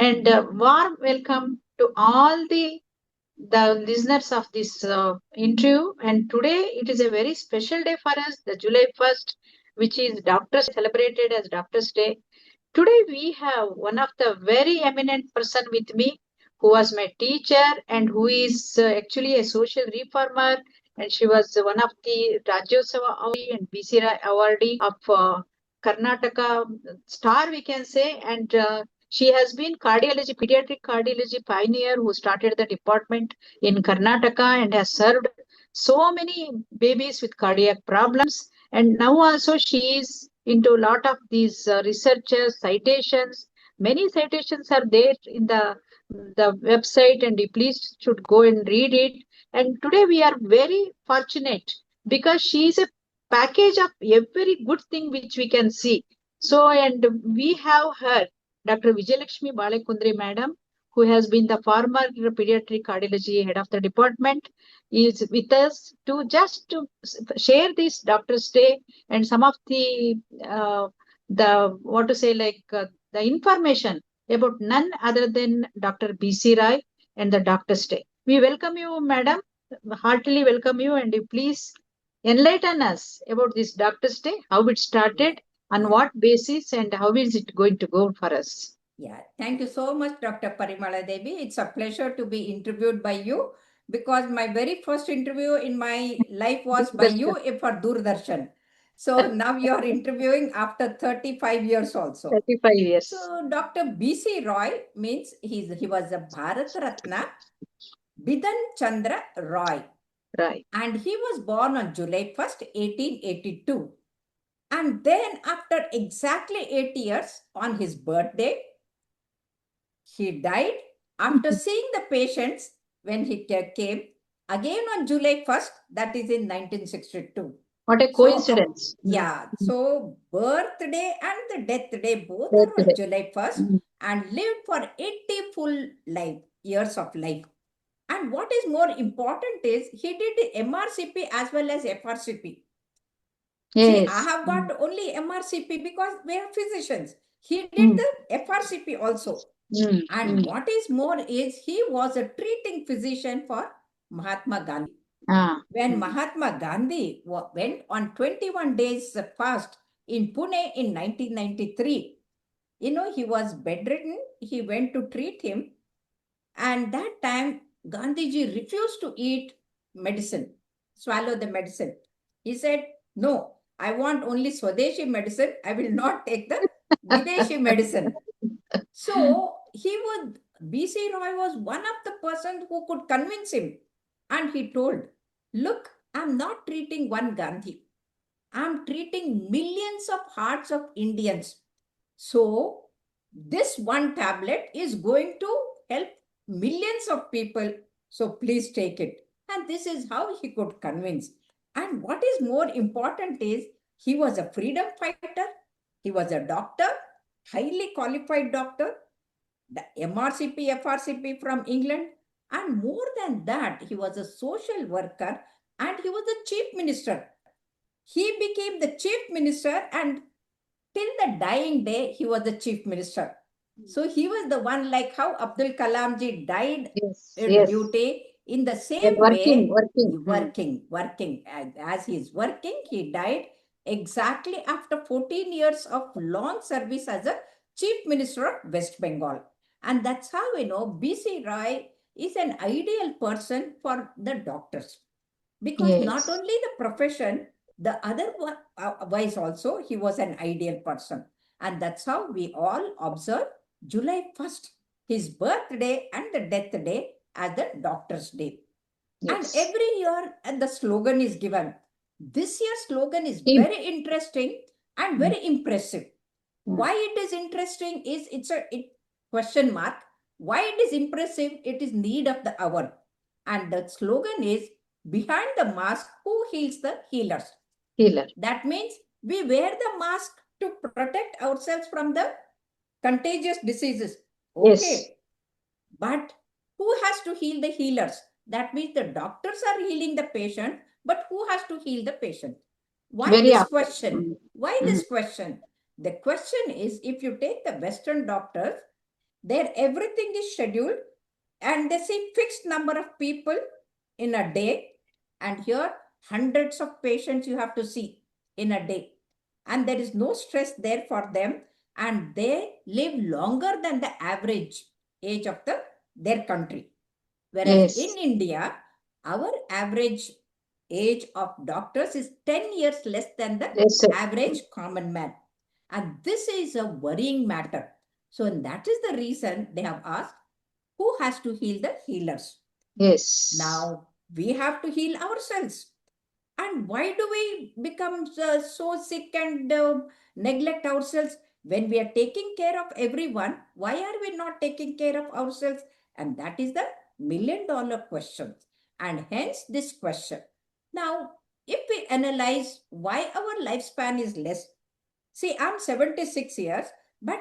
and warm welcome to all the listeners of this interview. And today it is a very special day for us, the July 1st, which is Doctors celebrated as Doctors Day. Today we have one of the very eminent person with me who was my teacher and who is actually a social reformer, and she was one of the Rajyotsava awardee and BC Rai awardee of Karnataka star, we can say. And she has been cardiology, pediatric cardiology pioneer who started the department in Karnataka and has served so many babies with cardiac problems. And now also she is into a lot of these researchers, citations. Many citations are there in the website, and you please should go and read it. And today we are very fortunate because she is a package of every good thing which we can see. So, and we have her, Dr. Vijayalakshmi Balekundri Madam, who has been the former pediatric cardiology head of the department, is with us to just to share this Doctor's Day and some of the what to say the information about none other than Dr. B.C. Rai and the Doctor's Day. We welcome you, Madam, heartily welcome you, and you please enlighten us about this Doctor's Day, how it started, on what basis, and how is it going to go for us. Yeah, thank you so much, Dr. Parimala Devi. It's a pleasure to be interviewed by you because my very first interview in my life was by you for Doordarshan. So now you are interviewing after 35 years also. 35 years. So Dr. B.C. Roy means he was a Bharat Ratna Bidan Chandra Roy. Right. And he was born on July 1st, 1882. And then after exactly 8 years on his birthday, he died after seeing the patients when he came again on July 1st, that is in 1962. What a coincidence. So birthday and the death day both are on July 1st and lived for 80 full years of life. And what is more important is he did the MRCP as well as FRCP. Yes. See, I have got only MRCP because we are physicians. He did the FRCP also. And what is more is he was a treating physician for Mahatma Gandhi. When Mahatma Gandhi went on 21 days fast in Pune in 1993, he was bedridden. He went to treat him. And that time, Gandhiji refused to eat medicine, swallow the medicine. He said, no, I want only Swadeshi medicine. I will not take the Videshi medicine. So B.C. Roy was one of the persons who could convince him. And he told, look, I'm not treating one Gandhi. I'm treating millions of hearts of Indians. So this one tablet is going to help millions of people. So please take it. And this is how he could convince. And what is more important is he was a freedom fighter. He was a doctor, highly qualified doctor, the MRCP, FRCP from England. And more than that, he was a social worker and he was the chief minister. He became the chief minister and till the dying day, he was the chief minister. So he was the one like how Abdul Kalam ji died in duty. In the same way, working. As he is working, he died exactly after 14 years of long service as a chief minister of West Bengal. And that's how B.C. Roy is an ideal person for the doctors. Because not only the profession, the other wise also, he was an ideal person. And that's how we all observe July 1st, his birthday and the death day as the Doctor's Day. And every year the slogan is given. This year's slogan is very interesting and very impressive. Why it is interesting is it's a question mark. Why it is impressive? It is need of the hour. And the slogan is, behind the mask, who heals the healers? Healer. That means we wear the mask to protect ourselves from the contagious diseases. Okay. But who has to heal the healers? That means the doctors are healing the patient, but who has to heal the patient? Why this question? Why this question? The question is, if you take the Western doctors, There everything is scheduled, and they see fixed number of people in a day, and here hundreds of patients you have to see in a day, and there is no stress there for them, and they live longer than the average age of their country. Whereas Yes. in India, our average age of doctors is 10 years less than the Yes, sir. average common man. And this is a worrying matter. So that is the reason they have asked, who has to heal the healers? Yes. Now we have to heal ourselves. And why do we become so sick and neglect ourselves? When we are taking care of everyone, why are we not taking care of ourselves? And that is the $1,000,000 question. And hence this question. Now, if we analyze why our lifespan is less, see, I'm 76 years, but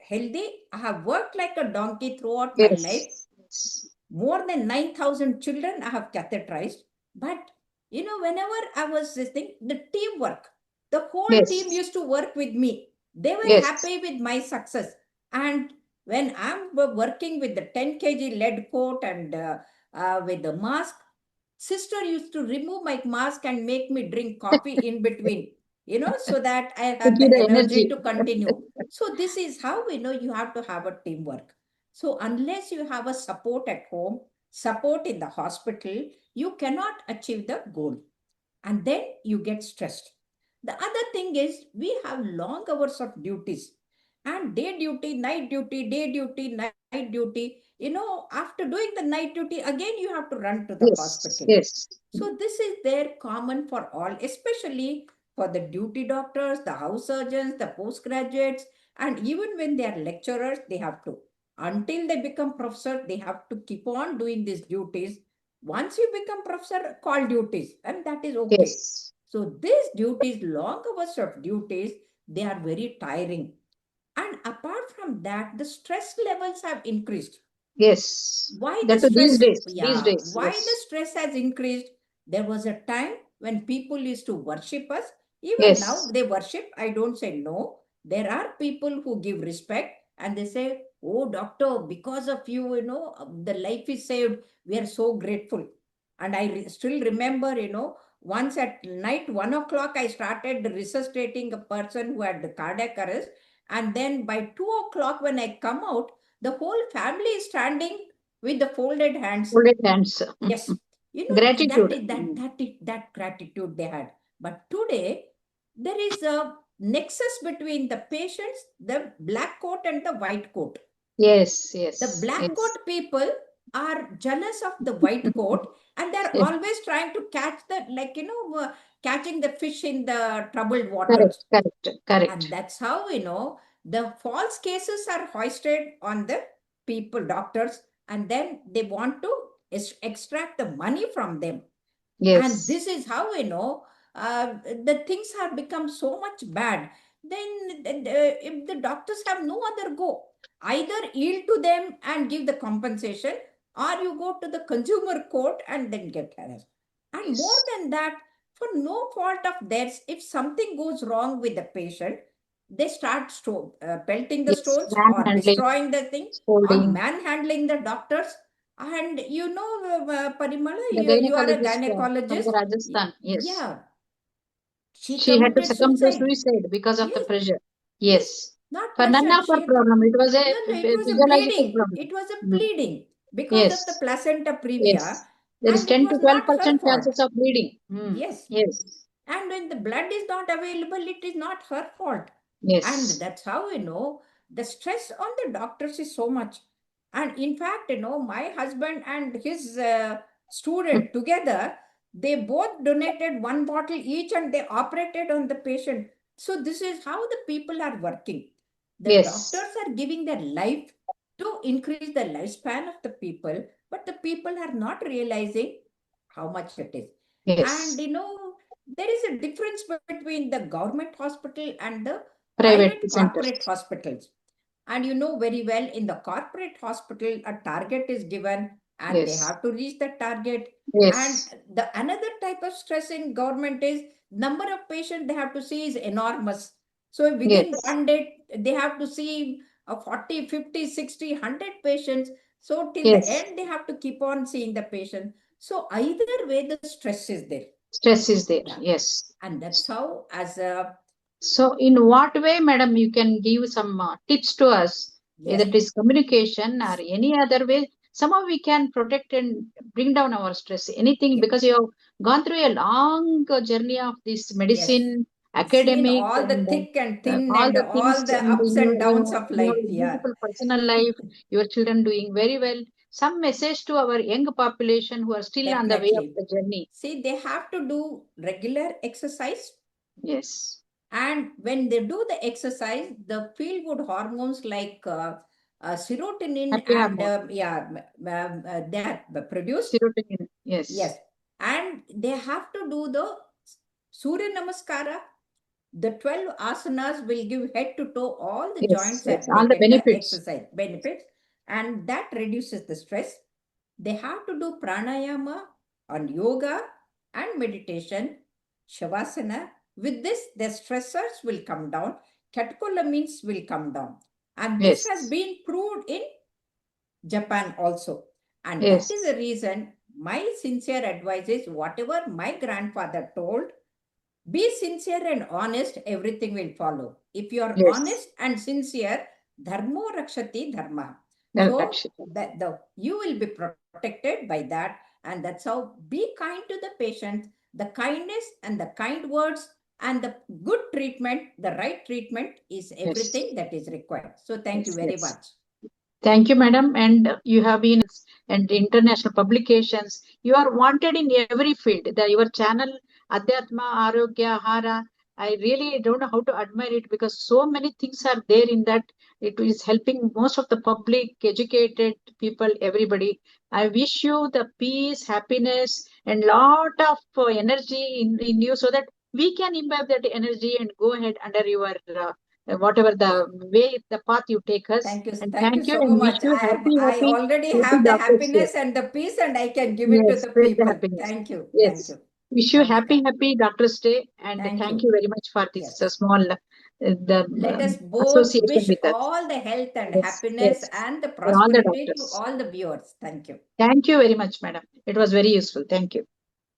healthy. I have worked like a donkey throughout my life. Yes. More than 9,000 children I have catheterized. But, whenever I was this thing, the teamwork, the whole Yes. team used to work with me. They were Yes. happy with my success. And when I'm working with the 10 kg lead coat and with the mask, sister used to remove my mask and make me drink coffee in between, so that I Give have you the the energy energy. to continue. So this is how you have to have a teamwork. So unless you have a support at home, support in the hospital, you cannot achieve the goal. And then you get stressed. The other thing is we have long hours of duties, and day duty, night duty, day duty, night duty. After doing the night duty, again you have to run to the Yes. hospital. Yes. So this is there common for all, especially for the duty doctors, the house surgeons, the postgraduates, and even when they are lecturers, they have to. Until they become professor, they have to keep on doing these duties. Once you become professor, call duties, and that is okay. Yes. So these duties, long hours of duties, they are very tiring. And apart from that, the stress levels have increased. Yes. Why the That too these stress? days. These Yeah, days. why the Yes. stress has increased? There was a time when people used to worship us. Even now Yes. they worship. I don't say no. There are people who give respect and they say, "Oh, doctor, because of you, the life is saved. We are so grateful." And I still remember, once at night, 1 o'clock, I started resuscitating a person who had the cardiac arrest. And then by 2 o'clock, when I come out, the whole family is standing with the folded hands. Folded hands. Yes, Gratitude. that gratitude they had. But today there is a nexus between the patients, the black coat and the white coat. Yes. The Yes. black Yes. coat people are jealous of the white coat, and they're Yes. always trying to catch the catching the fish in the troubled Correct. waters. Correct. Correct. And that's how the false cases are hoisted on the people, doctors, and then they want to extract the money from them. And Yes. this is how the things have become so much bad. Then if the doctors have no other go, either yield to them and give the compensation, or you go to the consumer court and then get harassed. And more Yes. than that, for no fault of theirs, if something goes wrong with the patient, they start pelting the Yes. stones or Manhandling, destroying the thing or scolding. manhandling the doctors. And Parimala, The you are a gynecologist from the gynecologist. Rajasthan. Yes. Yeah, she She had to committed succumb to suicide. suicide because of the Yes, pressure. yes, Yes. not For none pressure. of her problem. It was a No, no, it was a physiological bleeding. problem. It was a Mm. bleeding because of the Yes. placenta previa, Yes. There is and it 10 to was not her 12% fault. chances of bleeding. Mm. Yes. Yes. And when the blood is not available, it is not her fault. And Yes. that's how the stress on the doctors is so much. And in fact, my husband and his student together, they both donated one bottle each and they operated on the patient. So this is how the people are working. The Yes. doctors are giving their life to increase the lifespan of the people, but the people are not realizing how much it is. Yes. And there is a difference between the government hospital and the Private private corporate centers. hospitals. And you know very well, in the corporate hospital, a target is given and they Yes. have to reach the target. And Yes. the another type of stress in government is number of patients they have to see is enormous. So within Yes. one day, they have to see 40, 50, 60, 100 patients. So till Yes. the end, they have to keep on seeing the patient. So either way, the stress is there. Stress is there. Yeah. Yes. And that's how, as a So in what way, madam, you can give some tips to us, yes, either it is communication or any other way, somehow we can protect and bring down our stress, anything, Yes. because you have gone through a long journey of this medicine, seen academic, all the and thick and thin all and the all things, the and ups in your, and downs of you life. have a Yeah. beautiful personal life, your children doing very well. Some message to our young population who are still on the way of Definitely. the journey. See, they have to do regular exercise. Yes. And when they do the exercise, the feel good hormones like serotonin Happy and hormone. they are produced. Serotonin. Yes. Yes. And they have to do the Surya Namaskara. The 12 asanas will give head to toe all the Yes, joints yes, and all they the get the benefits. exercise benefits, and that reduces the stress. They have to do pranayama and yoga and meditation, shavasana. With this, the stressors will come down, catecholamines will come down. And this has Yes, been proved in Japan also. And yes, that is the reason my sincere advice is whatever my grandfather told, be sincere and honest, everything will follow. If you are yes. honest and sincere, dharmo rakshati dharma. Well, So actually, that you will be protected by that. And that's how be kind to the patient. The kindness and the kind words and the good treatment, the right treatment is yes, everything that is required. So thank you yes, very yes. much. Thank you, madam. And you have been and international publications. You are wanted in every field. Your channel, Adhyatma, Arogya, Hara. I really don't know how to admire it because so many things are there in that. It is helping most of the public, educated people, everybody. I wish you the peace, happiness, and lot of energy in you so that we can imbibe that energy and go ahead under your whatever the way, the path you take us. Thank you. And Thank you thank you so and wish much. you I already happy have the Doctor's Day. happiness and the peace, and I can give it to Yes, the spread the people. happiness. Thank you. Thank Yes. you. Wish you Namaskar. happy Doctor's Day, and Thank thank you. you very much for this Yes. small Let us both association wish with us. all the health and Yes, happiness yes. and the For all the prosperity to doctors. all the viewers. Thank you. Thank you very much, madam. It was very useful. Thank you.